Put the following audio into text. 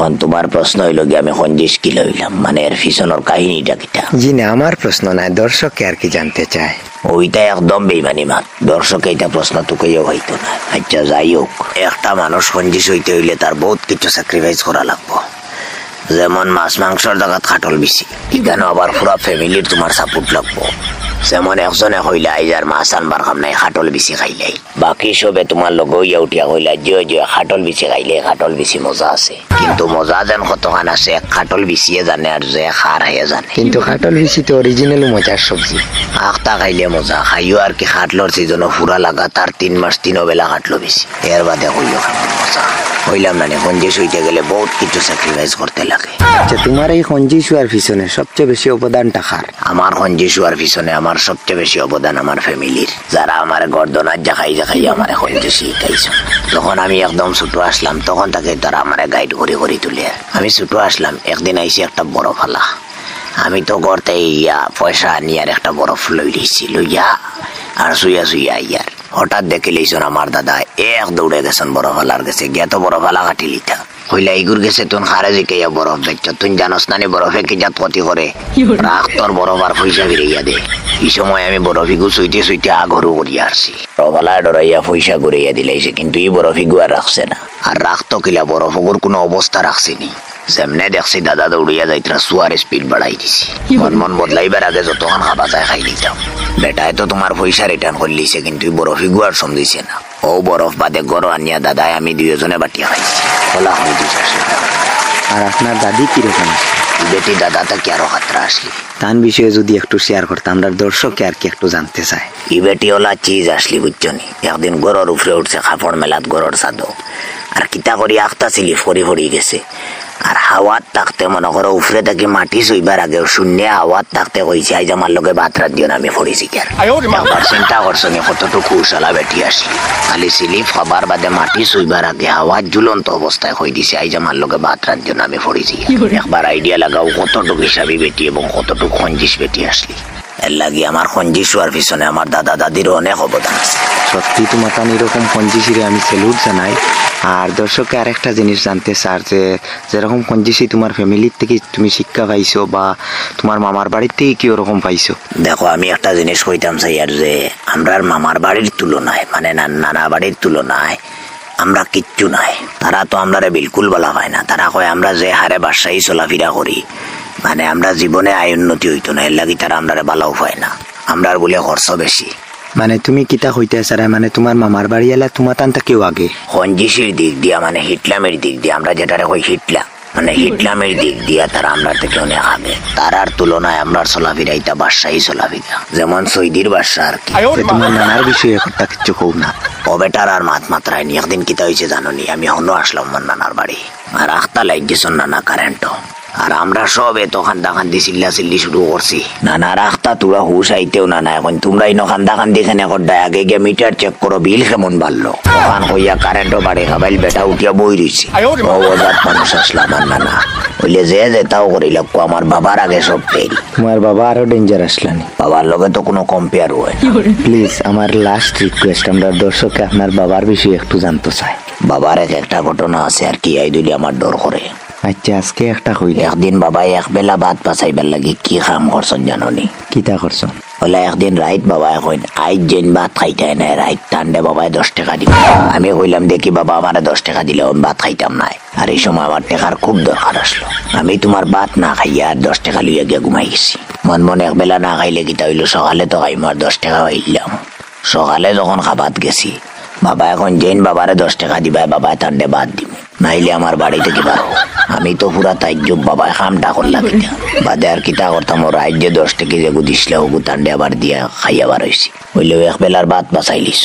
এখন তোমার প্রশ্ন হইল কি আমি খঞ্জিস কি লইলাম, মানে এর পিছনের কাহিনীটা কিটা? জি না, আমার প্রশ্ন নাই, দর্শককে আর কি জানতে চায়। ওইটা একদম বেইমানি মাত, দর্শক এইটা প্রশ্ন তোকেও হইতো না। আচ্ছা যাই হোক, একটা মানুষ খঞ্জিস হইতে হইলে তার বহুত কিছু স্যাক্রিফাইস করা লাগবো। যেমন মাছ মাংসর জায়গাত খাটল বেশি, এখানে আবার পুরা ফ্যামিলির তোমার সাপোর্ট লাগবো। যেমন একজনে হইলে আইজার মাছ আনবার কাম নাই, খাটল বেশি খাইলাই, বাকি সবে তোমার লগে ইয়া উঠিয়া হইলা যে খাটল বেশি খাইলে খাটল বেশি মজা আছে। কিন্তু মজা যেন কতখান আছে খাটল বেশিয়ে জানে আর যে খার হয়ে জানে। কিন্তু খাটল বেশি তো অরিজিনাল মজার সবজি, আখটা খাইলে মজা খাইও আর কি। খাটলর সিজনও পুরা লাগা তার 3 মাস 3 বেলা খাটলো বেশি, এর বাদে হইল খাবার মজা। হইলাম না খঞ্জিস হইতে গেলে বহুত কিছু স্যাক্রিফাইস করতে লাগে। আচ্ছা, তোমার এই খঞ্জিস হওয়ার পিছনে সবচেয়ে বেশি অবদানটা কার? আমার খঞ্জিস হওয়ার পিছনে আমার সবচেয়ে বেশি অবদান আমার ফ্যামিলির, যারা আমার গর্দনার জাখাই আমার খঞ্জিস শিখাইছে। যখন আমি একদম ছোট আসলাম তখন তাকে তারা আমার গাইড করে করে তুলে। আমি ছোট আসলাম, একদিন আইসি একটা বরফ ফালা, আমি তো গড়তে ইয়া পয়সা আনি আর একটা বরফ লইয়া আর শুইয়া ইয়ার হঠাৎ দেখে লইছন আমার দাদা এক দৌড়ে গেছেন বরফ ফালার গেছে, গিয়া তো বরফ ফালা কাটি লিতা হইলা ইগুর গেছে তুন খারাজি কে বরফ দেখছ, তুই জানোস না বরফে কি জাত ক্ষতি করে, রাখ তোর বরফ আর পয়সা ফিরাইয়া দে। এই সময় আমি বরফিগু শুইতে আগরু করিয়া আসছি, বরফালা ডরাইয়া পয়সা ঘুরাইয়া দিলাইছে, কিন্তু এই বরফিগু আর রাখছে না। আর রাখতো কিলা বরফগুর কোনো অবস্থা রাখছেনি, যেমনে দেখছি দাদা দৌড়িয়া যাইতরা সুয়ার স্পিড বাড়াই দিছি। মন বদলাইবার আগে যতক্ষণ খাবা যায় খাই নিতাম। বেটায় তো তোমার পয়সা রিটার্ন করে লিছে, কিন্তু বরফিগু আর সমঝিছে না। ও বরফ বাদে গড় আনিয়া দাদায় আমি দুজনে বাটিয়া খাইছি। খোলা হয়ে দিছে। আর আপনার দাদি কিরকম আছে? বেটি দাদা তাকে আরো খাতরা আসলি, তার বিষয়ে যদি একটু শেয়ার করতাম, আমরা দর্শককে আর কি একটু জানতে চাই। ই বেটি ওলা চিজ আসলি বুঝছনি। একদিন গড়ের উপরে উঠছে কাপড় মেলাত গড়ের সাদো, আর কিতা করি আখতা সিলি ফরি গেছে। আর হাওয়াত থাকতে মনে করো উপরে থাকি মাটি শুইবার আগে শূন্য হাওয়াত থাকতে কইছে আইজ আমার লগে ভাত রাত দিও না, আমি ফরিছি কেন। আবার চিন্তা করছো নি কতটুকু উশালা বেটি আসলি, খালি সিলিপ খাবার বাদে মাটি শুইবার আগে হাওয়াত ঝুলন্ত অবস্থায় কই দিছে আইজ আমার লগে ভাত রাত দিও না, আমি ফরিছি। একবার আইডিয়া লাগাও কতটুকু হিসাবি বেটি এবং কতটুকু খঞ্জিস বেটি আসলি। এর লাগি আমার খঞ্জিস হওয়ার পিছনে আমার দাদা দাদিরও অনেক অবদান আছে। সত্যি তোমার তান এরকম খঞ্জিসিরে আমি স্যালুট জানাই। আর দর্শককে আরেকটা জিনিস জানতে চার, যে যেরকম খঞ্জিসি তোমার ফ্যামিলির থেকে তুমি শিক্ষা পাইছো বা তোমার মামার বাড়ির থেকে কি ওরকম পাইছো? দেখো আমি একটা জিনিস কইতাম চাই আর, যে আমরা মামার বাড়ির তুলনায় মানে নানা বাড়ির তুলনায় আমরা কিচ্ছু নাই। তারা তো আমরা বিলকুল বলা হয় না, তারা কয় আমরা যে হারে বাসায় চলাফেরা করি মানে আমরা জীবনে আয় উন্নতি হইতো না, এর লাগি তারা আমরা ভালোও পায় না, আমরা বলে খরচ বেশি। মানে তুমি কিতা হইতে চারা, মানে তোমার মামার বাড়ি এলা তোমার টানটা কেউ আগে খঞ্জিসির দিক দিয়া মানে হিটলামের দিক দিয়া, আমরা যেটারে কই হিটলা মানে হিটলামের দিক দিয়া তারা আমরা থেকে অনেক আগে। তারার তুলনায় আমরা চলাফেরা এটা বাসাই চলাফেরা, যেমন সৌদির বাসা আর কি। তোমার নানার বিষয়ে একটা কিছু কৌ না, ও বেটার আর মাত্রায় নি। একদিন কিতা হয়েছে জানো নি, আমি হনো আসলাম আমার নানার বাড়ি, আর আখতা লাইট গেছেন নানা কারেন্ট, আর আমরা সব এত খান্দি চিল্লি শুরু করছি। নানা রাখতা তোরা হুশ আইতেও না এখন তোমরা ইনো খান্দি খানে করডা আগে গিয়ে মিটার চেক করো বিল কেমন বাড়লো। ওখান হইয়া কারেন্টও বাড়ে খাবাইল বেটা উঠিয়া বই রইছে। অজাত মানুষ আসলাম আমার নানা হইলে যে তাও করিল আমার বাবার আগে সব ফেল। তোমার বাবা আরো ডেঞ্জার আসলানি, বাবার লগে তো কোনো কম্পেয়ার হয় না। প্লিজ আমার লাস্ট রিকোয়েস্ট, আমরা দর্শককে আপনার বাবার বিষয়ে একটু জানতে চাই। বাবার একটা ঘটনা আছে আর কি, এই দুলি আমার ডর করে। আচ্ছা আজকে একটা হইলে। একদিন বাবা এক বেলা ভাত পাচাইবার লাগি কি কাম করছেন জানো নি? কিতা করছো? বলে একদিন রাইত বাবা কইন আইজ যেন ভাত খাইতাই নাই, রাইত টান্ডে বাবায় 10 টাকা দিবে। আমি কইলাম দেখি বাবা আমার 10 টাকা দিলে আমি ভাত খাইতাম নাই। আর এই সময় আমার টাকার খুব দরকার আসলো, আমি তোমার ভাত না খাইয়া আর 10 টাকা লইয়া গিয়া ঘুমাই গেছি। মনে এক বেলা না খাইলে কিতা হইলো, সকালে তো খাইম আর 10 টাকা পাইলাম। সকালে যখন খাবাত গেছি বাবা এখন যেন বাবারে 10 টাকা দিবাই বাবা টান্ডে ভাত দিব, নাইলে আমার বাড়ি থেকে বারো। আমি তো পুরা তাইজব বাবা খামটা করলাম বাদে আর কিতা করতাম, ও রাজ্যে 10 টাকা যে দিছিল ওগু টান্ডে আবার দিয়া খাইয়া বার হয়েছি। হইলেও এক বেলার ভাত বাঁচাইলিস।